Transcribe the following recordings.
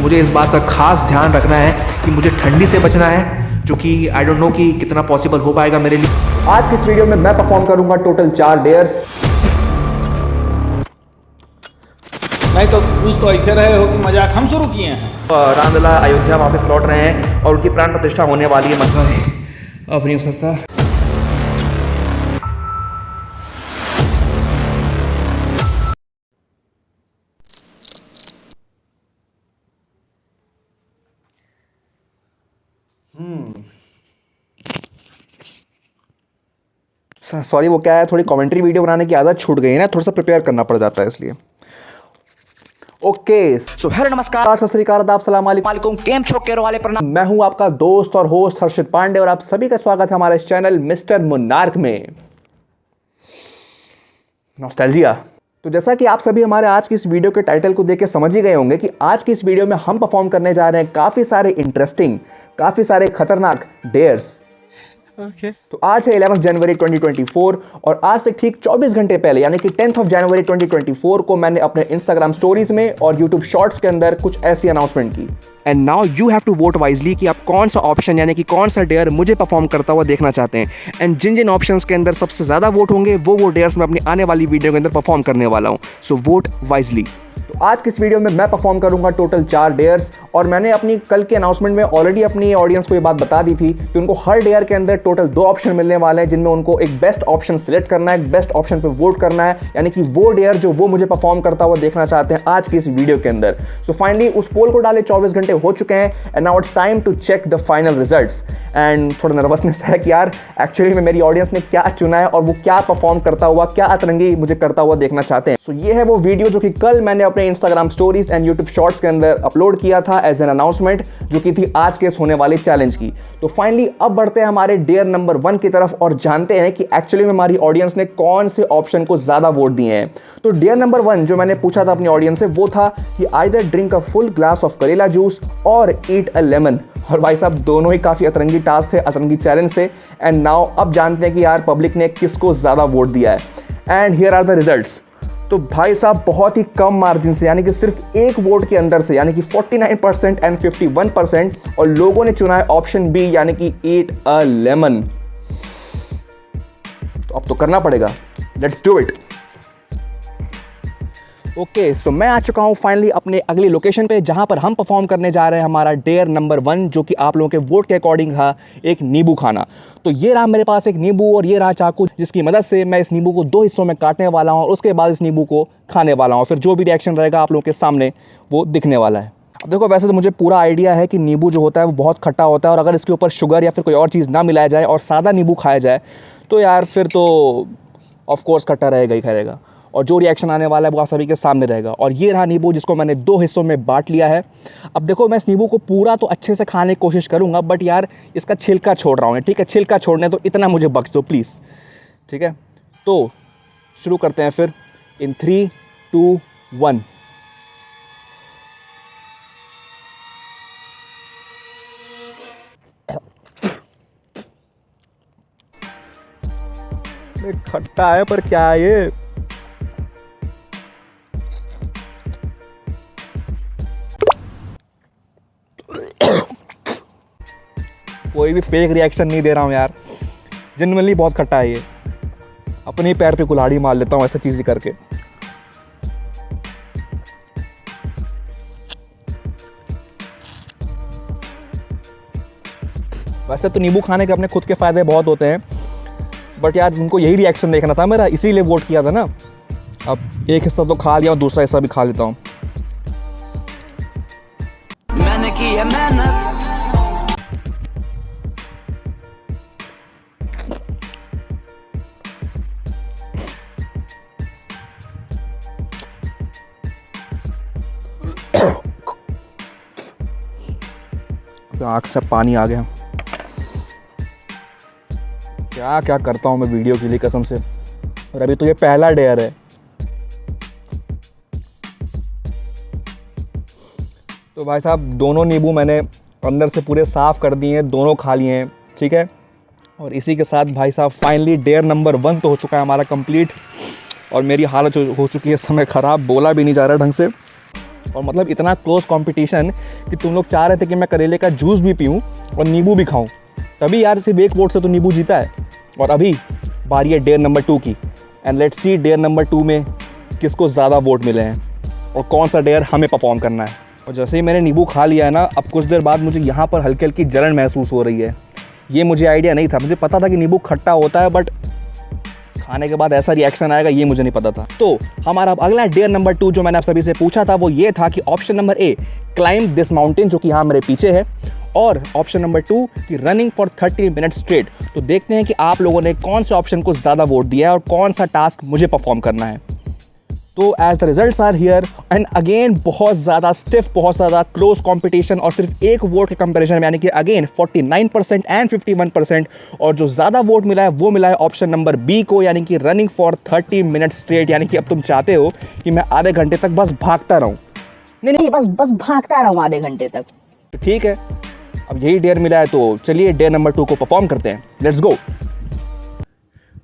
मुझे इस बात का खास ध्यान रखना है कि मुझे ठंडी से बचना है, जो कि आई डोंट नो कि कितना पॉसिबल हो पाएगा मेरे लिए। आज की इस वीडियो में मैं परफॉर्म करूंगा टोटल 4 डेयर्स। नहीं तो कुछ तो ऐसे रहे हो कि मजाक हम शुरू किए हैं। रामलला अयोध्या वापस लौट रहे हैं और उनकी प्राण प्रतिष्ठा होने वाली है। मतलब अब नहीं हो सकता। सॉरी, वो क्या है, थोड़ी कमेंट्री वीडियो बनाने की आदत छूट गई है ना, थोड़ा सा प्रिपेयर करना पड़ जाता है इसलिए। ओके, सो हेलो, नमस्कार, सत श्री अकाल, आदाब, सलाम वालेकुम, केम छो केरो वाले प्रणाम। मैं हूं आपका दोस्त और होस्ट हर्षित पांडे और आप सभी का स्वागत है हमारे इस चैनल मिस्टर मोनार्क में। नॉस्टैल्जिया। तो जैसा कि आप सभी हमारे आज की इस वीडियो के टाइटल को देख के समझ ही गए होंगे कि आज की इस वीडियो में हम परफॉर्म करने जा रहे हैं काफी सारे इंटरेस्टिंग, काफी सारे खतरनाक डेयर्स। तो आज है 11 जनवरी 2024 और आज से ठीक 24 घंटे पहले यानी कि 10th ऑफ जनवरी 2024 को मैंने अपने इंस्टाग्राम स्टोरीज में और यूट्यूब शॉर्ट्स के अंदर कुछ ऐसी अनाउंसमेंट की। And now you have to vote wisely कि आप कौन सा ऑप्शन यानी कि कौन सा डेयर मुझे परफॉर्म करता हुआ देखना चाहते हैं। एंड जिन जिन ऑप्शंस के अंदर सबसे ज़्यादा वोट होंगे वो डेयर्स मैं अपनी आने वाली वीडियो के अंदर परफॉर्म करने वाला हूँ। सो वोट वाइजली। तो आज की इस वीडियो में मैं परफॉर्म करूंगा टोटल 4 डेयर्स और मैंने अपनी कल के अनाउंसमेंट में ऑलरेडी अपनी ऑडियंस को ये बात बता दी थी कि उनको हर डेयर के अंदर टोटल 2 ऑप्शन मिलने वाले हैं, जिनमें उनको एक बेस्ट ऑप्शन सिलेक्ट करना है, एक बेस्ट ऑप्शन पे वोट करना है, यानी कि वो डेयर जो वो मुझे परफॉर्म करता हुआ देखना चाहते हैं आज की इस वीडियो के अंदर। सो फाइनली उस पोल को डाले 24 घंटे हो चुके हैं and now it's time to check the final results. And थोड़ा नर्वसनेस है कि यार एक्चुअली में मेरी ऑडियंस ने क्या चुना है और वो क्या परफॉर्म करता हुआ, क्या अतरंगी मुझे करता हुआ देखना चाहते हैं। सो ये है वो वीडियो जो कि कल मैंने अपने Instagram stories and YouTube shorts के अंदर अपलोड किया था एज एन अनाउंसमेंट, जो कि थी आज के होने वाले चैलेंज की। तो फाइनली अब बढ़ते हैं हमारे डेयर नंबर 1 की तरफ और जानते हैं कि एक्चुअली में हमारी ऑडियंस ने कौन से ऑप्शन को ज्यादा वोट दिए हैं। तो डेयर नंबर 1 जो मैंने पूछा था अपनी ऑडियंस से वो था कि either drink a full glass of करेला जूस और ईट अ लेमन। और भाई साहब दोनों ही काफी अतरंगी टास्क थे, अतरंगी चैलेंज थे। एंड नाउ अब जानते हैं कि यार पब्लिक ने किसको ज्यादा वोट दिया है। And here are the results. तो भाई साहब बहुत ही कम मार्जिन से यानी कि सिर्फ एक वोट के अंदर से यानी कि 49% एंड 51% और लोगों ने चुना है ऑप्शन बी यानी कि ईट अ लेमन। तो अब तो करना पड़ेगा, लेट्स डू इट। ओके, सो मैं आ चुका हूँ फाइनली अपने अगली लोकेशन पे जहाँ पर हम परफॉर्म करने जा रहे हैं हमारा डेयर नंबर 1, जो कि आप लोगों के वोट के अकॉर्डिंग था एक नींबू खाना। तो ये रहा मेरे पास एक नींबू और ये रहा चाकू, जिसकी मदद से मैं इस नींबू को 2 हिस्सों में काटने वाला हूँ और उसके बाद इस नींबू को खाने वाला हूँ। फिर जो भी रिएक्शन रहेगा आप लोगों के सामने वो दिखने वाला है। अब देखो, वैसे तो मुझे पूरा आइडिया है कि नींबू जो होता है वो बहुत खट्टा होता है और अगर इसके ऊपर शुगर या फिर कोई और चीज़ ना मिलाया जाए और सादा नींबू खाया जाए तो यार फिर तो ऑफकोर्स खट्टा रहेगा ही रहेगा और जो रिएक्शन आने वाला है वो आप सभी के सामने रहेगा। और ये रहा नींबू जिसको मैंने 2 हिस्सों में बांट लिया है। अब देखो, मैं इस नींबू को पूरा तो अच्छे से खाने की कोशिश करूंगा बट यार इसका छिलका छोड़ रहा हूँ, ठीक है? छिलका छोड़ने तो इतना मुझे बख्श दो प्लीज़, ठीक है? तो शुरू करते हैं फिर इन 3, 2, 1। खट्टा है पर क्या है ये? कोई भी फेक रिएक्शन नहीं दे रहा हूँ यार, जेन्युइनली बहुत खट्टा है ये। अपने ही पैर पे कुल्हाड़ी मार लेता हूँ ऐसा चीज़ करके। वैसे तो नींबू खाने के अपने खुद के फ़ायदे बहुत होते हैं बट यार उनको यही रिएक्शन देखना था मेरा, इसीलिए वोट किया था ना। अब एक हिस्सा तो खा लिया और दूसरा हिस्सा भी खा लेता हूँ। मैंने की है मेहनत। आँख से पानी आ गया। क्या क्या करता हूँ मैं वीडियो के लिए कसम से। और अभी तो ये पहला डेयर है। तो भाई साहब दोनों नींबू मैंने अंदर से पूरे साफ़ कर दिए हैं, दोनों खा लिए हैं, ठीक है? और इसी के साथ भाई साहब फाइनली डेयर नंबर 1 तो हो चुका है हमारा कंप्लीट और मेरी हालत हो चुकी है समय ख़राब, बोला भी नहीं जा रहा ढंग से। और मतलब इतना क्लोज कंपटीशन कि तुम लोग चाह रहे थे कि मैं करेले का जूस भी पीऊँ और नींबू भी खाऊँ, तभी यार सिर्फ एक वोट से तो नींबू जीता है। और अभी बारी है डेयर नंबर 2 की, and let's see dare number 2 में किसको ज़्यादा वोट मिले हैं और कौन सा डेयर हमें परफॉर्म करना है। और जैसे ही मैंने नींबू खा लिया है ना, अब कुछ देर बाद मुझे यहाँ पर हल्की हल्की जलन महसूस हो रही है। ये मुझे आइडिया नहीं था, मुझे पता था कि नींबू खट्टा होता है, बट खाने के बाद ऐसा रिएक्शन आएगा ये मुझे नहीं पता था। तो हमारा अब अगला डेयर नंबर 2 जो मैंने आप सभी से पूछा था वो ये था कि option number A climb this mountain, जो कि यहाँ मेरे पीछे है, और ऑप्शन नंबर 2 कि रनिंग फॉर 30 मिनट्स स्ट्रेट। तो देखते हैं कि आप लोगों ने कौन से ऑप्शन को ज़्यादा वोट दिया है और कौन सा टास्क मुझे परफॉर्म करना है। तो as the results are here and again बहुत ज़्यादा स्टिफ, बहुत ज़्यादा क्लोज कंपटीशन, और सिर्फ एक वोट के कंपैरिजन में यानी कि अगेन 49% एंड 51%, और जो ज़्यादा वोट मिला है वो मिला है ऑप्शन नंबर बी को, यानी कि रनिंग फॉर 30 मिनट्स स्ट्रेट। यानी कि अब तुम चाहते हो कि मैं आधे घंटे तक बस भागता रहूँ। नहीं, बस भागता रहूँ आधे घंटे तक। तो ठीक है, अब यही डेयर मिला है तो चलिए डेयर नंबर 2 को परफॉर्म करते हैं। Let's go.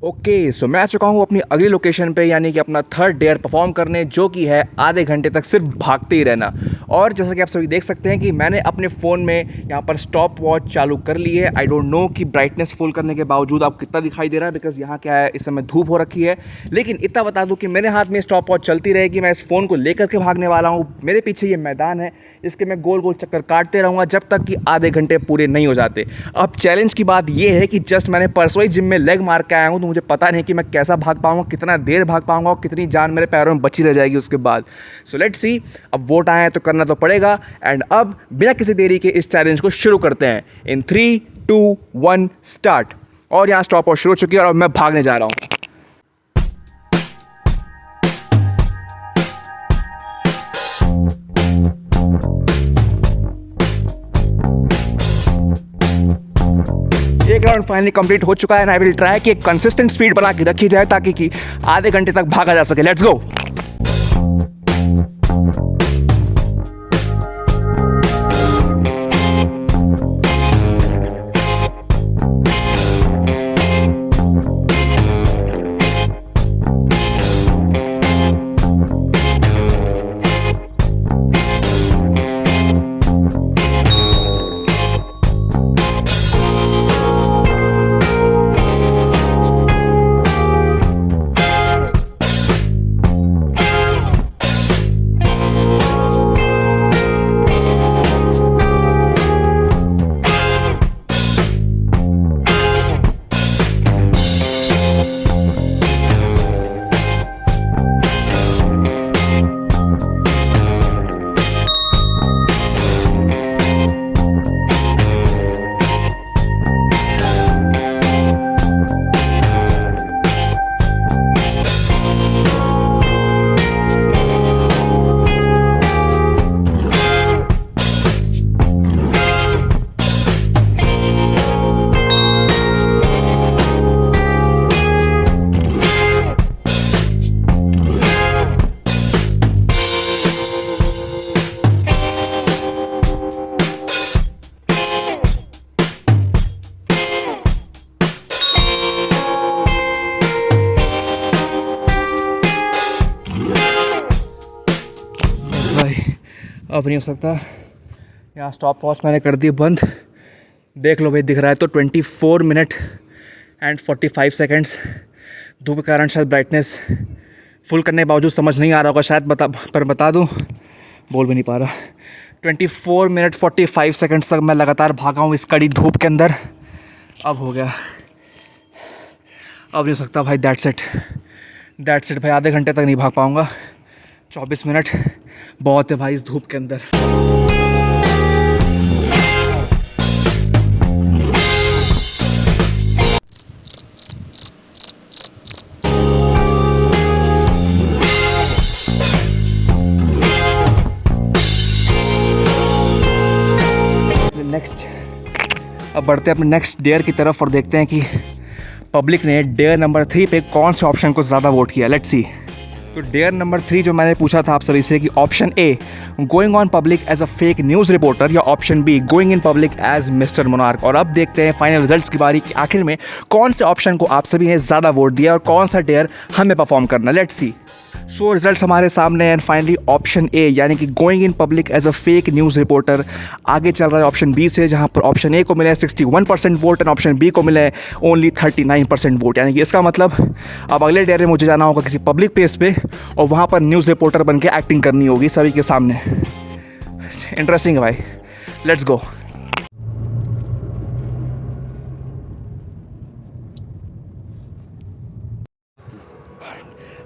ओके, सो मैं आ चुका हूँ अपनी अगली लोकेशन पे, यानी कि अपना थर्ड डेयर परफॉर्म करने, जो कि है आधे घंटे तक सिर्फ भागते ही रहना। और जैसा कि आप सभी देख सकते हैं कि मैंने अपने फ़ोन में यहाँ पर स्टॉप वॉच चालू कर ली है। आई डोंट नो कि ब्राइटनेस फुल करने के बावजूद आप कितना दिखाई दे रहा है, बिकॉज यहाँ क्या है, इस समय धूप हो रखी है। लेकिन इतना बता दूँ कि मेरे हाथ में स्टॉप वॉच चलती रहेगी, मैं इस फ़ोन को लेकर के भागने वाला हूँ। मेरे पीछे ये मैदान है, इसके मैं गोल गोल चक्कर काटते रहूँगा जब तक कि आधे घंटे पूरे नहीं हो जाते। अब चैलेंज की बात ये है कि जस्ट मैंने परसों ही जिम में लेग मार के आया हूँ, तो मुझे पता नहीं कि मैं कैसा भाग पाऊंगा, कितना देर भाग पाऊंगा और कितनी जान मेरे पैरों में बची रह जाएगी उसके बाद। सो लेट्स सी, अब वोट आए हैं तो करना तो पड़ेगा। एंड अब बिना किसी देरी के इस चैलेंज को शुरू करते हैं। इन 3, 2, 1 स्टार्ट। और यहाँ स्टॉप वॉच शुरू हो चुकी है और अब मैं भागने जा रहा हूँ। एक राउंड फाइनली कंप्लीट हो चुका है एंड आई विल ट्राई कि एक कंसिस्टेंट स्पीड बना के रखी जाए ताकि कि आधे घंटे तक भागा जा सके। Let's go. अब नहीं हो सकता। यहाँ स्टॉप वॉच मैंने कर दी बंद। देख लो भाई, दिख रहा है तो 24 मिनट एंड 45 सेकेंड्स। धूप के कारण शायद ब्राइटनेस फुल करने के बावजूद समझ नहीं आ रहा होगा शायद, बता दूँ, बोल भी नहीं पा रहा। 24 मिनट 45 सेकेंड्स तक मैं लगातार भागा हूँ इस कड़ी धूप के अंदर। अब हो गया, अब नहीं हो सकता भाई। दैट्स इट भाई, आधे घंटे तक नहीं भाग पाऊँगा। 24 मिनट बहुत है भाई इस धूप के अंदर। अब बढ़ते हैं अपने नेक्स्ट डेयर की तरफ और देखते हैं कि पब्लिक ने डेयर नंबर 3 पे कौन से ऑप्शन को ज़्यादा वोट किया। Let's see. तो डेयर नंबर 3 जो मैंने पूछा था आप सभी से कि option A going on public as a fake news reporter या option B going in public as mister monarch. और अब देखते हैं फाइनल रिजल्ट्स की बारी कि आखिर में कौन से ऑप्शन को आप सभी ने ज़्यादा वोट दिया और कौन सा डेयर हमें परफॉर्म करना। Let's see. सो रिजल्ट्स हमारे सामने एंड फाइनली ऑप्शन ए यानी कि going in public as a fake news reporter आगे चल रहा है ऑप्शन बी से, जहां पर ऑप्शन ए को मिले 61% वोट एंड ऑप्शन बी को मिले ओनली 39% वोट। यानी कि इसका मतलब अब अगले डेयर में मुझे जाना होगा किसी पब्लिक प्लेस पे और वहाँ पर न्यूज़ रिपोर्टर बन के एक्टिंग करनी होगी सभी के सामने। इंटरेस्टिंग है भाई, लेट्स गो।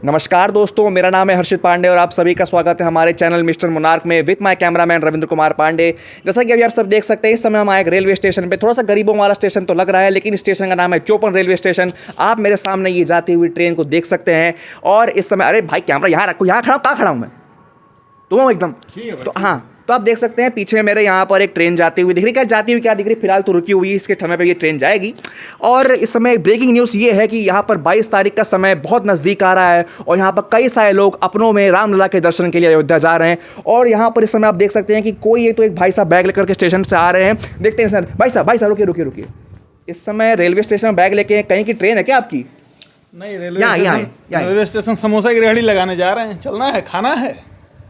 नमस्कार दोस्तों, मेरा नाम है हर्षित पांडे और आप सभी का स्वागत है हमारे चैनल मिस्टर मोनार्क में with my cameraman Ravindra Kumar Pandey. जैसा कि अभी आप सब देख सकते हैं, इस समय हम आए एक रेलवे स्टेशन पे। थोड़ा सा गरीबों वाला स्टेशन तो लग रहा है, लेकिन स्टेशन का नाम है चौपन रेलवे स्टेशन। आप मेरे सामने ये जाती हुई ट्रेन को देख सकते हैं और इस समय, अरे भाई कैमरा यहाँ रखो, यहाँ खड़ा, कहाँ खड़ा हूँ मैं, तुम एकदम तो हाँ। तो आप देख सकते हैं पीछे मेरे यहाँ पर एक ट्रेन जाती हुई दिख रही। क्या जाती हुई क्या दिख रही, फिलहाल तो रुकी हुई है, इसके समय पे ये ट्रेन जाएगी। और इस समय ब्रेकिंग न्यूज़ ये है कि यहाँ पर 22 तारीख का समय बहुत नज़दीक आ रहा है और यहाँ पर कई सारे लोग अपनों में रामलला के दर्शन के लिए अयोध्या जा रहे हैं। और यहाँ पर इस समय आप देख सकते हैं कि कोई एक भाई साहब बैग लेकर के स्टेशन से आ रहे हैं। देखते हैं सर, भाई साहब रुकिए। इस समय रेलवे स्टेशन में बैग लेके कहीं की ट्रेन है क्या आपकी? नहीं, रेलवे स्टेशन समोसा की रेहड़ी लगाने जा रहे हैं, चलना है, खाना है।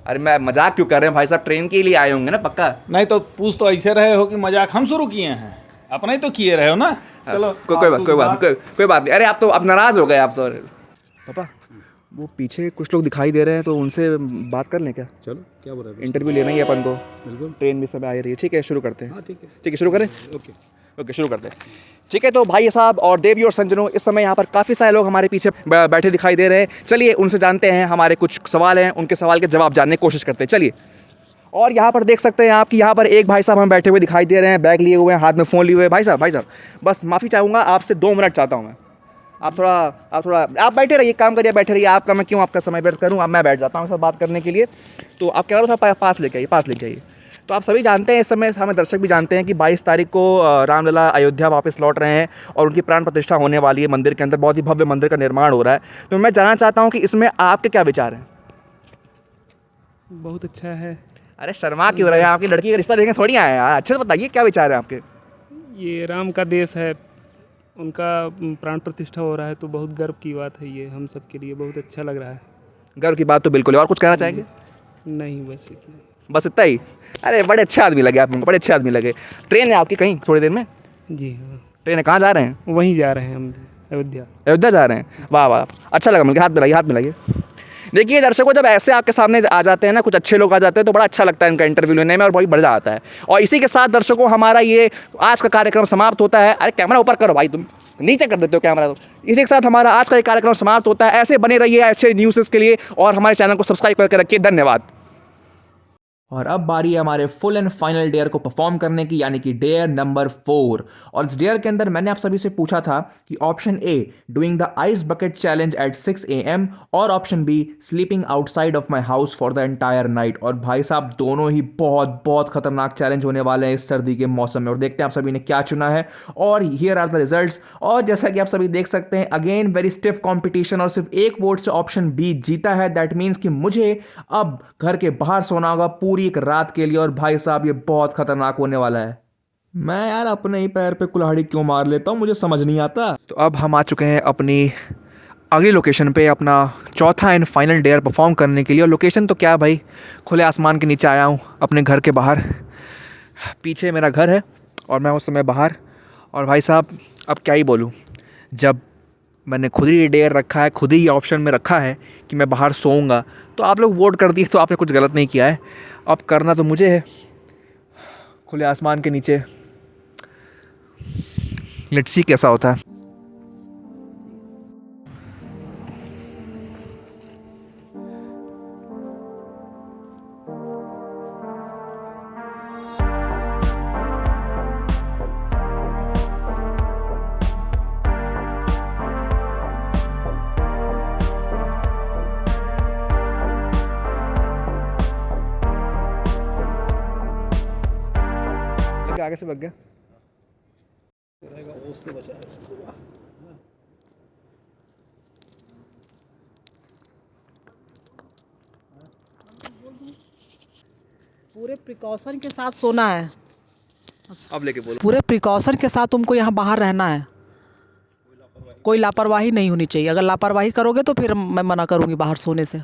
अरे मैं मजाक क्यों कर रहे हैं भाई साहब, ट्रेन के लिए आए होंगे ना पक्का? नहीं तो पूछ तो ऐसे रहे हो कि मजाक हम शुरू किए हैं, अपना ही तो किए रहे हो ना। चलो कोई बात नहीं। अरे आप तो अब नाराज हो गए आप तो। पापा वो पीछे कुछ लोग दिखाई दे रहे हैं, तो उनसे बात कर लें क्या? चलो, क्या बोल रहे हैं? इंटरव्यू लेना ही है अपन को। बिल्कुल। ट्रेन भी सब आ रही है। ठीक है, शुरू करते हैं। हाँ ठीक है, शुरू करें। ओके। शुरू करते हैं। ठीक है, तो भाई साहब और देवी और संजनों, इस समय यहाँ पर काफ़ी सारे लोग हमारे पीछे बैठे दिखाई दे रहे हैं। चलिए उनसे जानते हैं, हमारे कुछ सवाल हैं, उनके सवाल के जवाब जानने की कोशिश करते हैं। चलिए। और यहाँ पर देख सकते हैं आप कि यहाँ पर एक भाई साहब हम बैठे हुए दिखाई दे रहे हैं, बैग लिए हुए हैं, हाथ में फ़ोन लिए हुए। भाई साहब बस माफ़ी चाहूँगा आपसे, 2 मिनट चाहता हूँ मैं। आप बैठे रहिए, काम करिए, बैठे रहिए। आपका मैं क्यों आपका समय व्यर्थ करूँ? अब मैं बैठ जाता हूँ सब बात करने के लिए। तो आप क्या करो, पास लेके आइए। तो आप सभी जानते हैं, इस समय हमें दर्शक भी जानते हैं कि 22 तारीख को रामलला अयोध्या वापस लौट रहे हैं और उनकी प्राण प्रतिष्ठा होने वाली है। मंदिर के अंदर बहुत ही भव्य मंदिर का निर्माण हो रहा है। तो मैं जानना चाहता हूं कि इसमें आपके क्या विचार हैं? बहुत अच्छा है। अरे शर्मा क्यों रहे हैं? आपकी लड़की का रिश्ता देखने थोड़ी आए हैं यार, अच्छे से बताइए क्या विचार है आपके? ये राम का देश है, उनका प्राण प्रतिष्ठा हो रहा है, तो बहुत गर्व की बात है। ये हम सब के लिए बहुत अच्छा लग रहा है। गर्व की बात तो बिल्कुल है। और कुछ कहना चाहेंगे? नहीं, बस इतना। बस इतना ही? अरे बड़े अच्छे आदमी लगे आप, बड़े अच्छे आदमी लगे। ट्रेन है आपकी कहीं थोड़ी देर में? जी हाँ। ट्रेन है, कहाँ जा रहे हैं? वहीं जा रहे हैं हम, अयोध्या जा रहे हैं। वाह, अच्छा लगा मिलकर। हाथ मिलाइए। देखिए दर्शकों, जब ऐसे आपके सामने आ जाते हैं ना, कुछ अच्छे लोग आ जाते हैं, तो बड़ा अच्छा लगता है इनका इंटरव्यू लेने में और बहुत बढ़िया आता है। और इसी के साथ दर्शकों, हमारा ये आज का कार्यक्रम समाप्त होता है। अरे कैमरा ऊपर करो भाई, तुम नीचे कर देते हो कैमरा। तो इसी के साथ हमारा आज का ये कार्यक्रम समाप्त होता है। ऐसे बने रहिए अच्छे न्यूज़ के लिए और हमारे चैनल को सब्सक्राइब करके रखिए। धन्यवाद। और अब बारी है हमारे फुल एंड फाइनल डेयर को परफॉर्म करने की, यानी कि डेयर नंबर 4। और इस डेयर के अंदर मैंने आप सभी से पूछा था कि option A doing the ice bucket challenge eight 6 AM और option B sleeping outside of my house for the entire night. और भाई साहब दोनों ही बहुत खतरनाक चैलेंज होने वाले हैं इस सर्दी के मौसम में। और देखते हैं आप सभी ने क्या चुना है और हियर आर द रिजल्ट्स। और जैसा कि आप सभी देख सकते हैं, अगेन वेरी स्टिफ कॉम्पिटिशन और सिर्फ 1 वोट से ऑप्शन बी जीता है। दैट मीन्स कि मुझे अब घर के बाहर सोना होगा पूरी एक रात के लिए। और भाई साहब ये बहुत खतरनाक होने वाला है। मैं यार अपने ही पैर पे कुल्हाड़ी क्यों मार लेता हूँ, मुझे समझ नहीं आता। तो अब हम आ चुके हैं अपनी अगली लोकेशन पे, अपना चौथा एंड फाइनल डेयर परफॉर्म करने के लिए। और लोकेशन तो क्या भाई, खुले आसमान के नीचे आया हूँ अपने घर के बाहर। पीछे मेरा घर है और मैं उस समय बाहर। और भाई साहब अब क्या ही बोलूँ, जब मैंने खुद ही डेयर रखा है, खुद ही ऑप्शन में रखा है कि मैं बाहर सोऊंगा, तो आप लोग वोट कर दिए, तो आपने कुछ गलत नहीं किया है। अब करना तो मुझे है, खुले आसमान के नीचे। लेट्स सी कैसा होता है। आगे से भाग गया। पूरे प्रिकॉशन के साथ सोना है। अब लेके बोलो। पूरे प्रिकॉशन के साथ तुमको यहाँ बाहर रहना है। कोई लापरवाही नहीं होनी चाहिए। अगर लापरवाही करोगे तो फिर मैं मना करूँगी बाहर सोने से।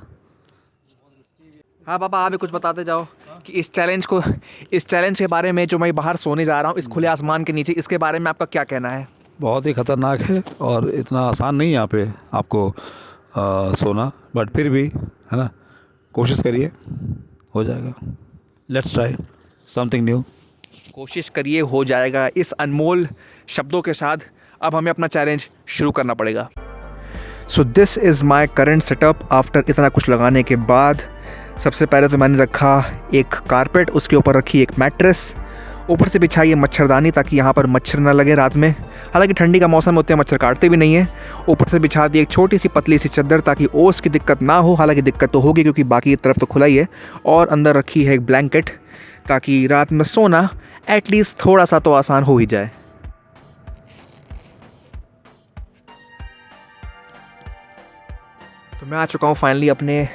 हाँ पापा, आप भी कुछ बताते जाओ कि इस चैलेंज के बारे में, जो मैं बाहर सोने जा रहा हूँ इस खुले आसमान के नीचे, इसके बारे में आपका क्या कहना है? बहुत ही ख़तरनाक है और इतना आसान नहीं है यहाँ पे आपको सोना, बट फिर भी है ना, कोशिश करिए, हो जाएगा। Let's try something new. कोशिश करिए, हो जाएगा। इस अनमोल शब्दों के साथ अब हमें अपना चैलेंज शुरू करना पड़ेगा। So this is my current setup after इतना कुछ लगाने के बाद। सबसे पहले तो मैंने रखा एक कारपेट, उसके ऊपर रखी एक मैट्रेस, ऊपर से बिछाई है मच्छरदानी ताकि यहाँ पर मच्छर ना लगे रात में। हालांकि ठंडी का मौसम में उतने मच्छर काटते भी नहीं है। ऊपर से बिछा दी एक छोटी सी पतली सी चादर ताकि ओस की दिक्कत ना हो। हालांकि दिक्कत तो होगी क्योंकि बाकी तरफ तो खुला ही है। और अंदर रखी है एक ब्लैंकेट ताकि रात में सोना एटलीस्ट थोड़ा सा तो आसान हो ही जाए। तो मैं आ चुका हूँ फाइनली अपने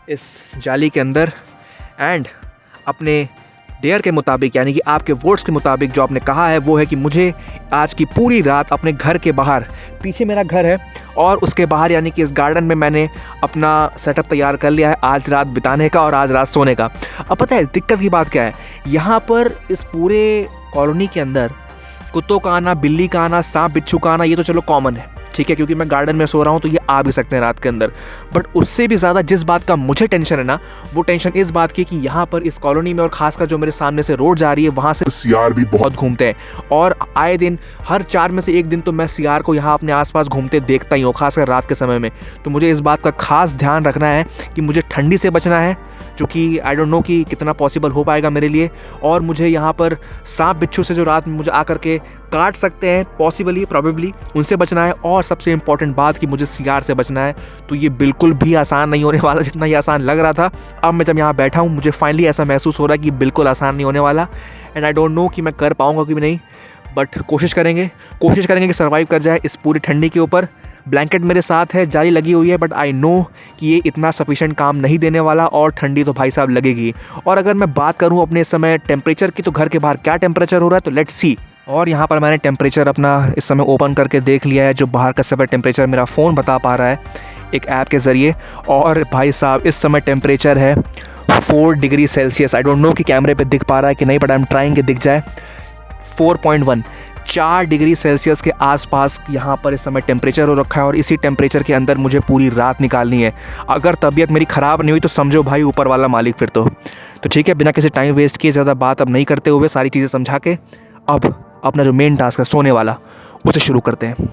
इस जाली के अंदर एंड अपने डेयर के मुताबिक, यानी कि आपके वोट्स के मुताबिक जो आपने कहा है वो है कि मुझे आज की पूरी रात अपने घर के बाहर, पीछे मेरा घर है और उसके बाहर यानी कि इस गार्डन में मैंने अपना सेटअप तैयार कर लिया है आज रात बिताने का और आज रात सोने का। अब पता है दिक्कत की बात क्या है, यहाँ पर इस पूरे कॉलोनी के अंदर कुत्तों का आना, बिल्ली का आना, सांप बिच्छू का आना ये तो चलो कॉमन है, ठीक है, क्योंकि मैं गार्डन में सो रहा हूँ तो ये आ भी सकते हैं रात के अंदर। बट उससे भी ज़्यादा जिस बात का मुझे टेंशन है ना, वो टेंशन इस बात की कि यहाँ पर इस कॉलोनी में और ख़ासकर जो मेरे सामने से रोड जा रही है वहाँ से सियार भी बहुत घूमते हैं। और आए दिन हर 4 में से 1 दिन तो मैं सियार को यहाँ अपने आसपास घूमते देखता ही हूँ, खासकर रात के समय में। तो मुझे इस बात का खास ध्यान रखना है कि मुझे ठंडी से बचना है, जो कि आई डोंट नो कि कितना पॉसिबल हो पाएगा मेरे लिए। और मुझे यहाँ पर सांप बिच्छू से जो रात में मुझे आकर के काट सकते हैं पॉसिबली प्रॉबेबली, उनसे बचना है। और सबसे इम्पॉर्टेंट बात कि मुझे सियार से बचना है। तो ये बिल्कुल भी आसान नहीं होने वाला जितना ये आसान लग रहा था। अब मैं जब यहाँ बैठा हूँ मुझे फाइनली ऐसा महसूस हो रहा है कि बिल्कुल आसान नहीं होने वाला। एंड आई डोंट नो कि मैं कर पाऊँगा कि नहीं, बट कोशिश करेंगे कि सर्वाइव कर जाए इस पूरी ठंडी के ऊपर। ब्लैंकेट मेरे साथ है, जाली लगी हुई है, बट आई नो कि ये इतना सफिशिएंट काम नहीं देने वाला और ठंडी तो भाई साहब लगेगी। और अगर मैं बात करूँ अपने इस समय टेम्परेचर की, तो घर के बाहर क्या टेम्परेचर हो रहा है तो लेट्स सी। और यहाँ पर मैंने टेम्परेचर अपना इस समय ओपन करके देख लिया है, जो बाहर का समय टेम्परेचर मेरा फ़ोन बता पा रहा है एक ऐप के ज़रिए। और भाई साहब इस समय टेम्परेचर है 4 degree Celsius. I don't know कि कैमरे पे दिख पा रहा है कि नहीं, बट आई एम ट्राइंग कि दिख जाए। 4.1 4 डिग्री सेल्सियस के आसपास यहाँ पर इस समय टेम्परेचर हो रखा है। और इसी टेम्परेचर के अंदर मुझे पूरी रात निकालनी है। अगर तबीयत मेरी ख़राब नहीं हुई तो समझो भाई ऊपर वाला मालिक फिर तो ठीक है। बिना किसी टाइम वेस्ट किए, ज़्यादा बात अब नहीं करते हुए, सारी चीज़ें समझा के अब अपना जो मेन टास्क है सोने वाला, उसे शुरू करते हैं।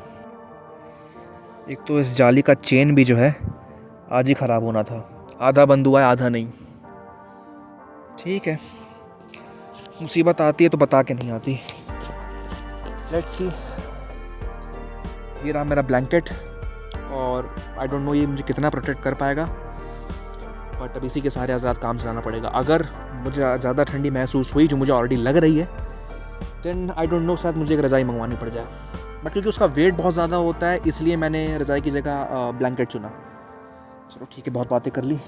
एक तो इस जाली का चेन भी जो है आज ही ख़राब होना था, आधा बंद हुआ है आधा नहीं। ठीक है, मुसीबत आती है तो बता के नहीं आती। Let's see. ये रहा मेरा ब्लैंकेट और आई डोंट नो ये मुझे कितना प्रोटेक्ट कर पाएगा, बट अब इसी के सहारे आज़ाद काम चलाना पड़ेगा। अगर मुझे ज़्यादा ठंडी महसूस हुई, जो मुझे ऑलरेडी लग रही है, देन आई डोंट नो शायद मुझे एक रज़ाई मंगवानी पड़ जाए। बट क्योंकि उसका वेट बहुत ज़्यादा होता है इसलिए मैंने रज़ाई की जगह ब्लैंकेट चुना। चलो ठीक है, बहुत बातें कर ली।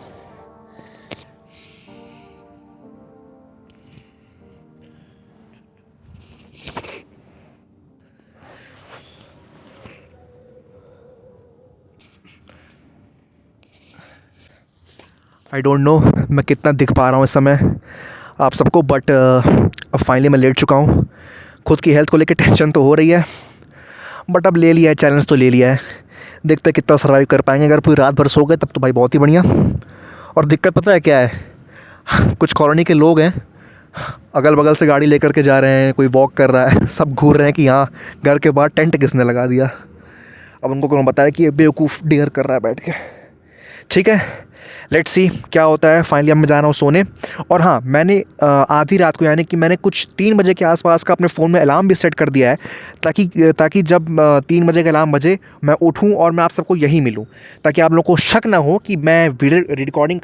आई डोंट नो मैं कितना दिख पा रहा हूँ इस समय आप सबको, बट अब फाइनली मैं लेट चुका हूँ। खुद की हेल्थ को लेकर टेंशन तो हो रही है, बट अब ले लिया है, चैलेंज तो ले लिया है। देखते हैं कितना सर्वाइव कर पाएंगे। अगर पूरी रात भर सो गए तब तो भाई बहुत ही बढ़िया। और दिक्कत पता है क्या है, कुछ कॉलोनी के लोग हैं अगल बगल से गाड़ी लेकर के जा रहे हैं, कोई वॉक कर रहा है, सब घूर रहे हैं कि यहाँ घर के बाहर टेंट किसने लगा दिया। अब उनको कौन बताया कि ये बेवकूफ़ डेयर कर रहा है बैठ के। ठीक है, लेट्स सी क्या होता है। फाइनली अब मैं जा रहा हूँ सोने। और हाँ, मैंने आधी रात को, यानी कि मैंने कुछ 3 बजे के आसपास का अपने फ़ोन में अलार्म भी सेट कर दिया है ताकि जब 3 बजे का अलार्म बजे मैं उठूँ और मैं आप सबको यहीं मिलूँ, ताकि आप लोगों को शक ना हो कि मैं रिकॉर्डिंग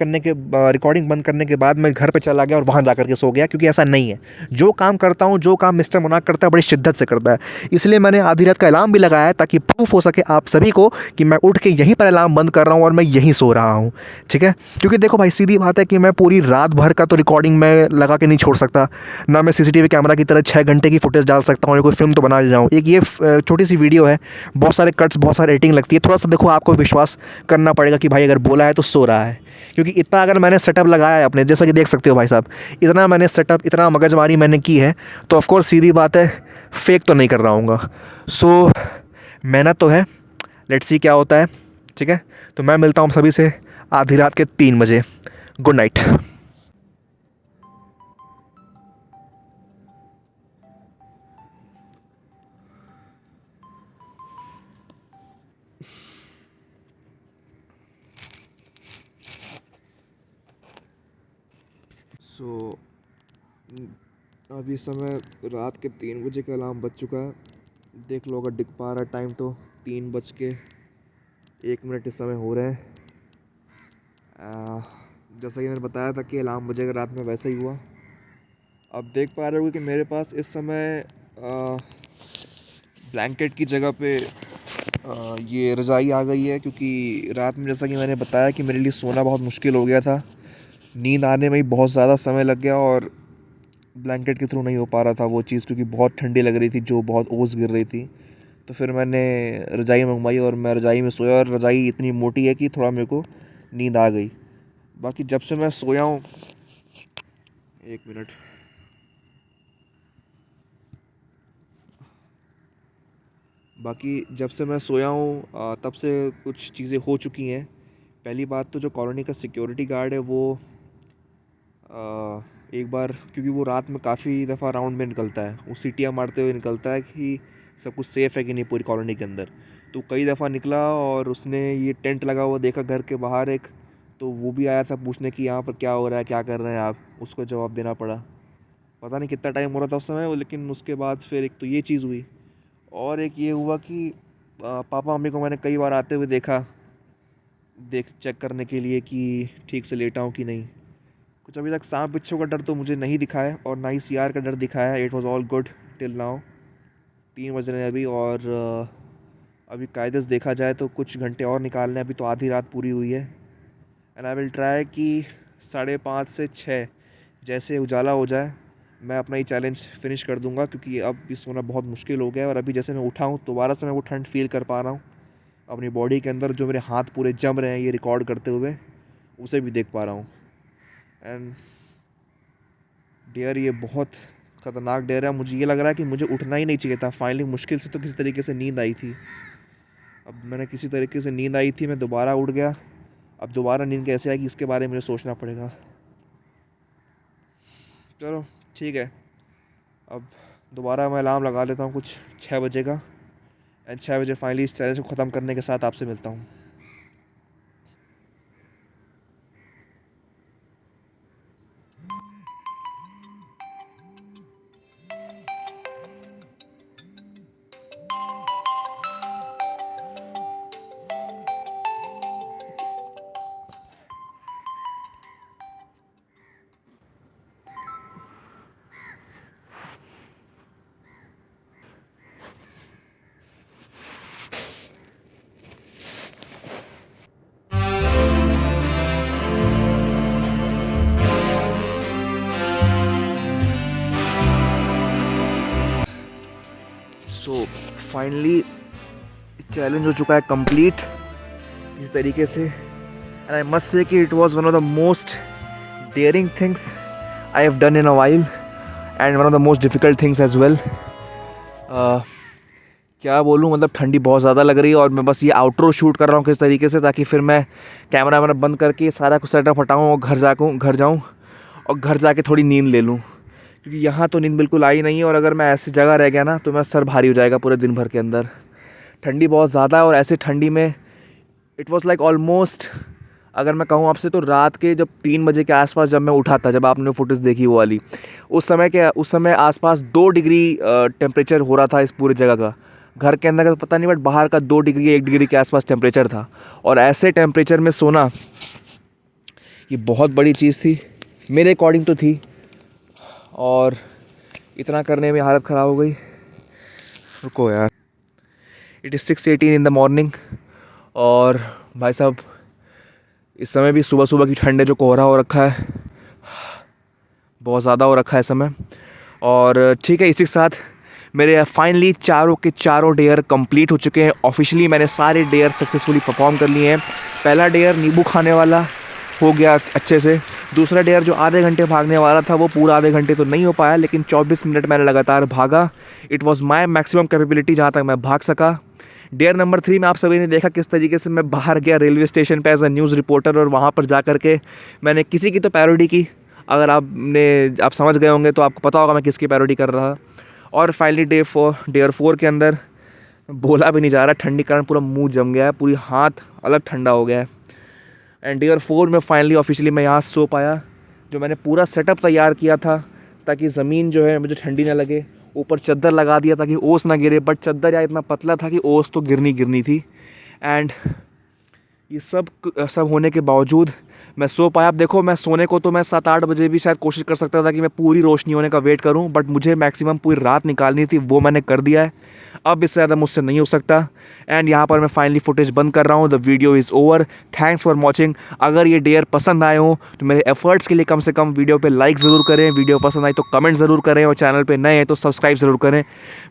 बंद करने के बाद मैं घर पर चला गया और वहाँ जा कर के सो गया, क्योंकि ऐसा नहीं है। जो काम करता हूँ, जो काम मिस्टर मुनाक करता है, बड़ी शिद्दत से करता है। इसलिए मैंने आधी रात का अलार्म भी लगाया है ताकि प्रूफ हो सके आप सभी को कि मैं उठ के यहीं पर अलार्म बंद कर रहा हूँ और मैं यहीं सो रहा हूँ। ठीक है, क्योंकि देखो भाई सीधी बात है कि मैं पूरी रात भर का तो रिकॉर्डिंग में लगा के नहीं छोड़ सकता ना, मैं सीसीटीवी कैमरा की तरह 6 घंटे की फुटेज डाल सकता हूँ या कोई फिल्म तो बना ले जाऊँ। एक ये छोटी सी वीडियो है, बहुत सारे कट्स, बहुत सारी एडिटिंग लगती है, थोड़ा सा देखो आपको विश्वास करना पड़ेगा कि भाई अगर बोला है तो सो रहा है, क्योंकि इतना अगर मैंने सेटअप लगाया है अपने, जैसा कि देख सकते हो भाई साहब, इतना मैंने सेटअप, इतना मगजमारी मैंने की है, तो ऑफकोर्स सीधी बात है फेक तो नहीं कर रहा हूँगा। सो मेहनत तो है, लेट्स सी क्या होता है, ठीक है। तो मैं मिलता हूँ सभी से आधी रात के 3 बजे। Good night. सो अभी समय रात के 3 बजे का अलार्म बज चुका है। देख लो अगर दिख पा रहा है टाइम तो 3:01 इस समय हो रहे हैं। जैसा कि मैंने बताया था कि अलार्म बजेगा रात में, वैसा ही हुआ। अब देख पा रहे हो कि मेरे पास इस समय ब्लैंकेट की जगह पे ये रज़ाई आ गई है, क्योंकि रात में जैसा कि मैंने बताया कि मेरे लिए सोना बहुत मुश्किल हो गया था, नींद आने में ही बहुत ज़्यादा समय लग गया और ब्लैंकेट के थ्रू नहीं हो पा रहा था वो चीज़, क्योंकि बहुत ठंडी लग रही थी, जो बहुत ओस गिर रही थी। तो फिर मैंने रज़ाई मंगवाई और मैं रज़ाई में सोया, और रज़ाई इतनी मोटी है कि थोड़ा मेरे को नींद आ गई। बाकी जब से मैं सोया हूँ, 1 मिनट, बाकी जब से मैं सोया हूँ तब से कुछ चीज़ें हो चुकी हैं। पहली बात तो जो कॉलोनी का सिक्योरिटी गार्ड है वो एक बार, क्योंकि वो रात में काफ़ी दफ़ा राउंड में निकलता है, वो सीटियाँ मारते हुए निकलता है कि सब कुछ सेफ़ है कि नहीं पूरी कॉलोनी के अंदर। तो कई दफ़ा निकला और उसने ये टेंट लगा हुआ देखा घर के बाहर एक, तो वो भी आया था पूछने कि यहाँ पर क्या हो रहा है, क्या कर रहे हैं आप। उसको जवाब देना पड़ा। पता नहीं कितना टाइम हो रहा था उस समय, लेकिन उसके बाद फिर एक तो ये चीज़ हुई, और एक ये हुआ कि पापा मम्मी को मैंने कई बार आते हुए देखा, चेक करने के लिए कि ठीक से लेटा हूँ कि नहीं। कुछ अभी तक सांप बिच्छू का डर तो मुझे नहीं दिखा है, और ना ही सीआर का डर दिखा है। It was all good till now. 3 बज रहे हैं अभी, और अभी कायदे से देखा जाए तो कुछ घंटे और निकालने हैं। अभी तो आधी रात पूरी हुई है, एंड आई विल ट्राई कि 5:30 से 6 जैसे उजाला हो जाए मैं अपना ये चैलेंज फिनिश कर दूंगा, क्योंकि अब भी सोना बहुत मुश्किल हो गया है। और अभी जैसे मैं उठा हूँ दोबारा से मैं वो ठंड फील कर पा रहा हूँ अपनी बॉडी के अंदर, जो मेरे हाथ पूरे जम रहे हैं ये रिकॉर्ड करते हुए, उसे भी देख पा रहा हूँ। एंड डेयर ये बहुत ख़तरनाक डेयर है। मुझे ये लग रहा है कि मुझे उठना ही नहीं चाहिए था। फाइनली मुश्किल से तो किसी तरीके से नींद आई थी। अब मैंने किसी तरीके से नींद आई थी, मैं दोबारा उठ गया। अब दोबारा नींद कैसे आएगी इसके बारे में मुझे सोचना पड़ेगा। चलो ठीक है, अब दोबारा मैं अलार्म लगा लेता हूँ कुछ 6 बजे का, एंड 6 बजे फाइनली इस चैलेंज को ख़त्म करने के साथ आपसे मिलता हूँ। सो फाइनली चैलेंज हो चुका है कंप्लीट इस तरीके से, एंड आई मस्ट से कि it was one of the most daring things I have done in a while, and one of the most difficult things as well. क्या बोलूँ, मतलब ठंडी बहुत ज़्यादा लग रही है, और मैं बस ये आउटरो शूट कर रहा हूँ किस तरीके से, ताकि फिर मैं कैमरा वैमरा बंद करके सारा कुछ सेटअप हटाऊँ और घर जाऊँ और घर जाके थोड़ी नींद ले लूँ, क्योंकि यहाँ तो नींद बिल्कुल आई नहीं है। और अगर मैं ऐसी जगह रह गया ना तो मैं सर भारी हो जाएगा पूरे दिन भर के अंदर। ठंडी बहुत ज़्यादा है, और ऐसे ठंडी में इट वाज लाइक ऑलमोस्ट, अगर मैं कहूँ आपसे तो रात के जब 3 बजे के आसपास जब मैं उठा था, जब आपने फुटेज देखी वो वाली, उस समय आसपास 2 डिग्री टेम्परेचर हो रहा था इस पूरी जगह का। घर के अंदर का तो पता नहीं, बट बाहर का 2 डिग्री 1 डिग्री के आसपास टेम्परेचर था। और ऐसे टेम्परेचर में सोना ये बहुत बड़ी चीज़ थी मेरे अकॉर्डिंग तो थी, और इतना करने में हालत ख़राब हो गई। रुको यार, it is 6:18 in the morning, और भाई साहब इस समय भी सुबह सुबह की ठंड है, जो कोहरा हो रखा है बहुत ज़्यादा हो रखा है इस समय। और ठीक है, इसी के साथ मेरे फाइनली चारों के चारों डेयर कंप्लीट हो चुके हैं। ऑफिशियली मैंने सारे डेयर सक्सेसफुली परफॉर्म कर लिए हैं। पहला डेयर नींबू खाने वाला हो गया अच्छे से। दूसरा डेयर जो आधे घंटे भागने वाला था वो पूरा आधे घंटे तो नहीं हो पाया, लेकिन 24 मिनट मैंने लगातार भागा। It was my maximum capability जहाँ तक मैं भाग सका। डेयर नंबर 3 में आप सभी ने देखा किस तरीके से मैं बाहर गया रेलवे स्टेशन पे एज अ न्यूज़ रिपोर्टर, और वहाँ पर जा कर के मैंने किसी की तो पैरोडी की। अगर आप समझ गए होंगे तो आपको पता होगा मैं किसकी पैरोडी कर रहा। और फाइनली डेयर 4 के अंदर बोला भी नहीं जा रहा, ठंडी कारण पूरा मुंह जम गया है, पूरी हाथ अलग ठंडा हो गया है। एंड डेयर 4 में फाइनली ऑफिशियली मैं यहाँ सो पाया। जो मैंने पूरा सेटअप तैयार किया था ताकि ज़मीन जो है मुझे ठंडी ना लगे, ऊपर चद्दर लगा दिया ताकि ओस ना गिरे, बट चद्दर यार इतना पतला था कि ओस तो गिरनी थी। एंड ये सब होने के बावजूद मैं सो पाया। अब देखो, मैं सोने को तो मैं 7-8 बजे भी शायद कोशिश कर सकता था कि मैं पूरी रोशनी होने का वेट करूं, बट मुझे मैक्सिमम पूरी रात निकालनी थी, वो मैंने कर दिया है। अब इससे ज़्यादा मुझसे नहीं हो सकता। एंड यहाँ पर मैं फाइनली फुटेज बंद कर रहा हूँ। The video is over. Thanks for watching. अगर ये डेयर पसंद आए हो तो मेरे एफर्ट्स के लिए कम से कम वीडियो पे लाइक ज़रूर करें, वीडियो पसंद आई तो कमेंट ज़रूर करें, और चैनल पे नए हैं तो सब्सक्राइब ज़रूर करें।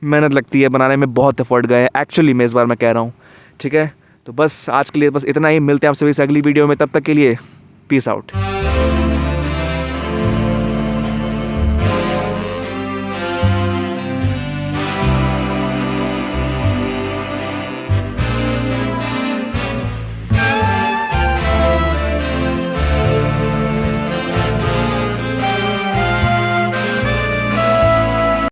मेहनत लगती है बनाने में, बहुत एफर्ट गए एक्चुअली में, इस बार मैं कह रहा हूँ। ठीक है, तो बस आज के लिए बस इतना ही। मिलते हैं आप सभी से अगली वीडियो में, तब तक के लिए पीस आउट।